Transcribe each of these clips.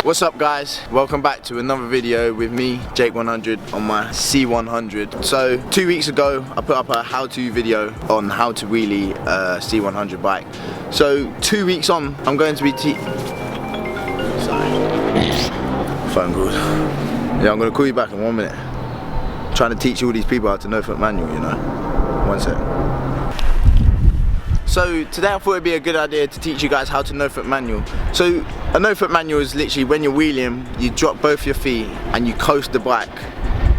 What's up guys, welcome back to another video with me, JAKE100, on my C100. So 2 weeks ago I put up a how-to video on how to wheelie a C100 bike. So 2 weeks on, I'm going to be phone call. Yeah, I'm going to call you back in 1 minute. I'm trying to teach all these people how to no-foot manual, you know. 1 sec. So today I thought it'd be a good idea to teach you guys how to no-foot manual. So a no-foot manual is literally when you're wheeling, you drop both your feet and you coast the bike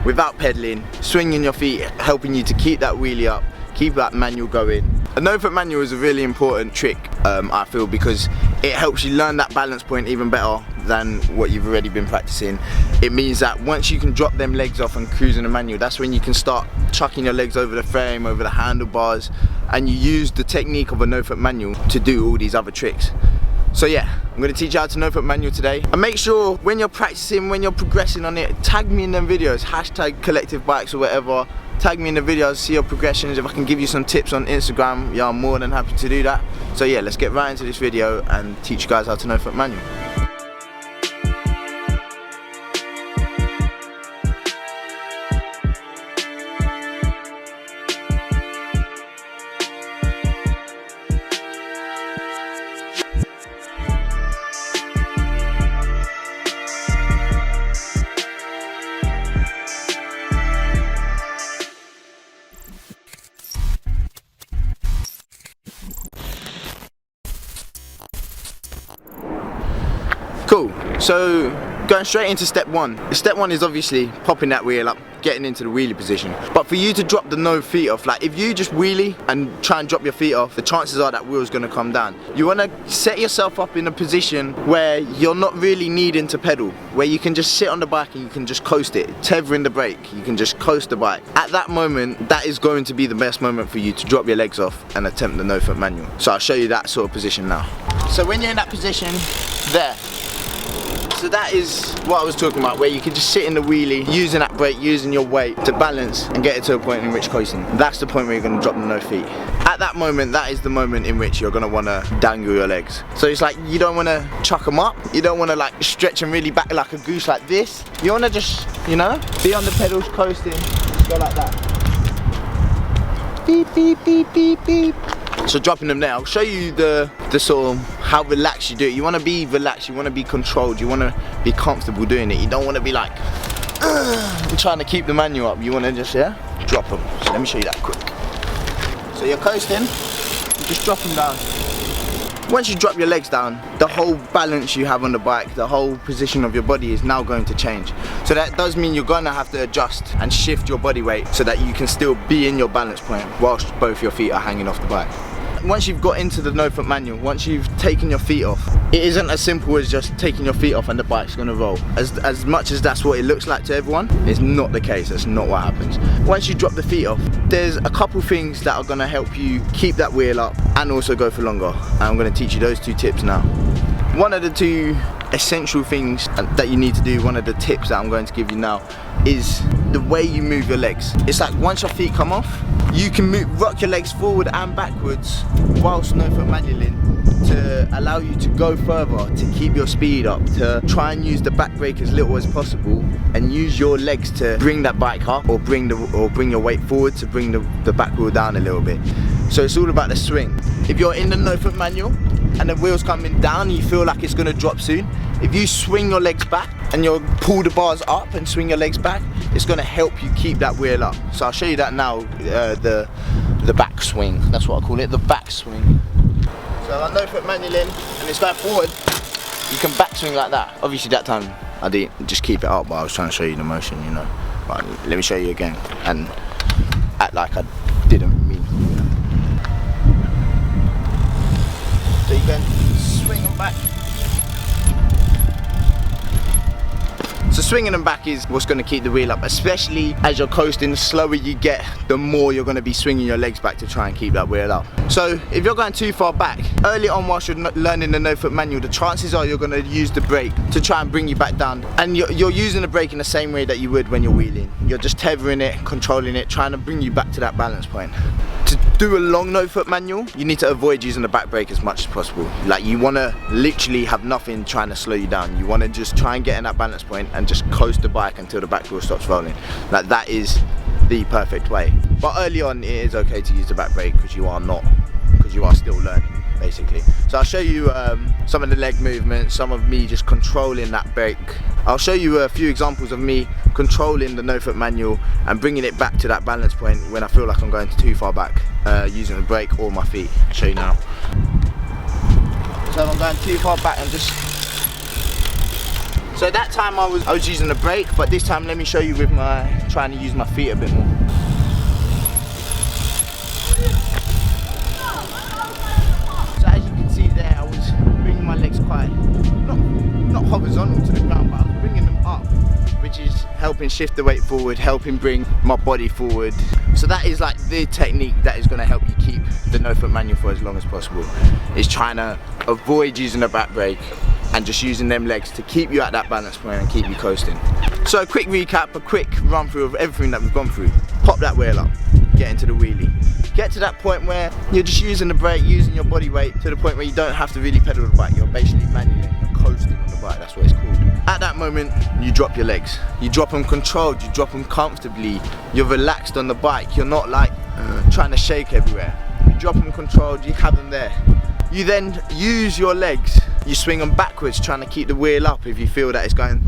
without pedaling, swinging your feet, helping you to keep that wheelie up, keep that manual going. A no-foot manual is a really important trick, I feel, because it helps you learn that balance point even better than what you've already been practicing. It means that once you can drop them legs off and cruise in the manual, that's when you can start chucking your legs over the frame, over the handlebars, and you use the technique of a no-foot manual to do all these other tricks. So yeah, I'm going to teach you how to no-foot manual today. And make sure when you're practicing, when you're progressing on it, tag me in them videos, hashtag Collective Bikes or whatever. Tag me in the videos, see your progressions. If I can give you some tips on Instagram, yeah, I'm more than happy to do that. So yeah, let's get right into this video and teach you guys how to no-foot manual. Cool, so going straight into step one. Step one is obviously popping that wheel up, getting into the wheelie position. But for you to drop the no feet off, like if you just wheelie and try and drop your feet off, the chances are that wheel's gonna come down. You wanna set yourself up in a position where you're not really needing to pedal, where you can just sit on the bike and you can just coast it, tethering the brake, you can just coast the bike. At that moment, that is going to be the best moment for you to drop your legs off and attempt the no-foot manual. So I'll show you that sort of position now. So when you're in that position, there. So that is what I was talking about, where you can just sit in the wheelie, using that brake, using your weight to balance and get it to a point in which coasting. That's the point where you're going to drop the no feet. At that moment, that is the moment in which you're going to want to dangle your legs. So it's like you don't want to chuck them up, you don't want to like stretch them really back like a goose like this. You want to just, you know, be on the pedals coasting, go like that. Beep, beep, beep, beep, beep. So dropping them there, I'll show you the sort of how relaxed you do it. You want to be relaxed, you want to be controlled, you want to be comfortable doing it. You don't want to be like trying to keep the manual up. You want to just, yeah, drop them. So let me show you that quick. So you're coasting, you just drop them down. Once you drop your legs down, the whole balance you have on the bike, the whole position of your body is now going to change. So that does mean you're going to have to adjust and shift your body weight so that you can still be in your balance point whilst both your feet are hanging off the bike. Once you've got into the no-foot manual, once you've taken your feet off, it isn't as simple as just taking your feet off and the bike's gonna roll. As much as that's what it looks like to everyone, it's not the case, that's not what happens. Once you drop the feet off, there's a couple things that are gonna help you keep that wheel up and also go for longer. And I'm gonna teach you those two tips now. One of the two essential things that you need to do, one of the tips that I'm going to give you now, is the way you move your legs. It's like once your feet come off, you can rock your legs forward and backwards whilst no-foot manualing to allow you to go further, to keep your speed up, to try and use the back brake as little as possible and use your legs to bring that bike up or bring your weight forward to bring the back wheel down a little bit. So it's all about the swing. If you're in the no-foot manual and the wheel's coming down and you feel like it's gonna drop soon, if you swing your legs back and you pull the bars up and swing your legs back, it's gonna help you keep that wheel up. So I'll show you that now, the back swing. That's what I call it, the back swing. So I'm no-foot manualing and it's going forward, you can back swing like that. Obviously that time I didn't just keep it up, but I was trying to show you the motion, you know. But let me show you again and act like I didn't mean to do that. So you can swing them back. So swinging them back is what's going to keep the wheel up, especially as you're coasting. The slower you get, the more you're going to be swinging your legs back to try and keep that wheel up. So if you're going too far back, early on whilst you're learning the no-foot manual, the chances are you're going to use the brake to try and bring you back down. And you're using the brake in the same way that you would when you're wheeling. You're just tethering it, controlling it, trying to bring you back to that balance point. To do a long no foot manual, you need to avoid using the back brake as much as possible. Like, you want to literally have nothing trying to slow you down. You want to just try and get in that balance point and just coast the bike until the back wheel stops rolling. Like, that is the perfect way. But early on, it is okay to use the back brake because you are still learning, basically. So I'll show you some of the leg movements, some of me just controlling that brake. I'll show you a few examples of me controlling the no foot manual and bringing it back to that balance point when I feel like I'm going too far back, using the brake or my feet. I'll show you now. So if I'm going too far back, I'm just... So that time I was using the brake, but this time let me show you with trying to use my feet a bit more. So as you can see there, I was bringing my legs quite, not horizontal to the ground, but I was bringing them up, which is helping shift the weight forward, helping bring my body forward. So that is like the technique that is going to help you keep the no foot manual for as long as possible. Is trying to avoid using the back brake and just using them legs to keep you at that balance point and keep you coasting. So a quick recap, a quick run through of everything that we've gone through. Pop that wheel up, get into the wheelie. Get to that point where you're just using the brake, using your body weight to the point where you don't have to really pedal the bike. You're basically manually, you're coasting on the bike, that's what it's called. At that moment, you drop your legs. You drop them controlled, you drop them comfortably. You're relaxed on the bike, you're not like trying to shake everywhere. You drop them controlled, you have them there. You then use your legs. You swing them backwards, trying to keep the wheel up if you feel that it's going,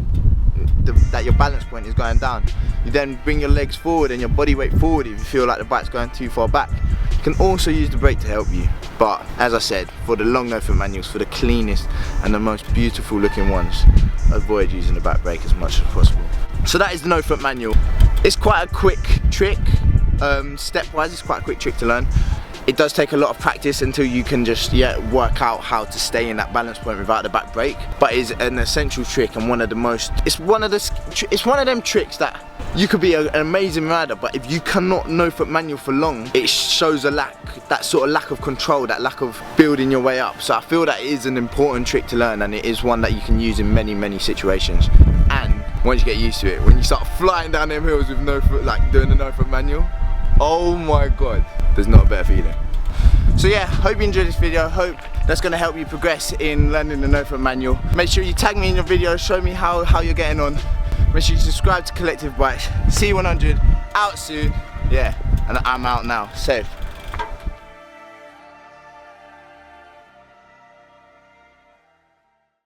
that your balance point is going down. You then bring your legs forward and your body weight forward if you feel like the bike's going too far back. You can also use the brake to help you. But as I said, for the long no foot manuals, for the cleanest and the most beautiful looking ones, avoid using the back brake as much as possible. So that is the no foot manual. It's quite a quick trick, step-wise, it's quite a quick trick to learn. It does take a lot of practice until you can just work out how to stay in that balance point without the back brake. But it's an essential trick and one of the most. It's one of them tricks that you could be an amazing rider, but if you cannot no foot manual for long, it shows that sort of lack of control, that lack of building your way up. So I feel that it is an important trick to learn, and it is one that you can use in many situations. And once you get used to it, when you start flying down them hills with no foot, like doing the no foot manual, oh my god, there's not a better feeling. So yeah, hope you enjoyed this video. Hope that's going to help you progress in learning the no foot manual. Make sure you tag me in your video, show me how you're getting on. Make sure you subscribe to Collective Bikes C100, out soon. Yeah, and I'm out now. Safe.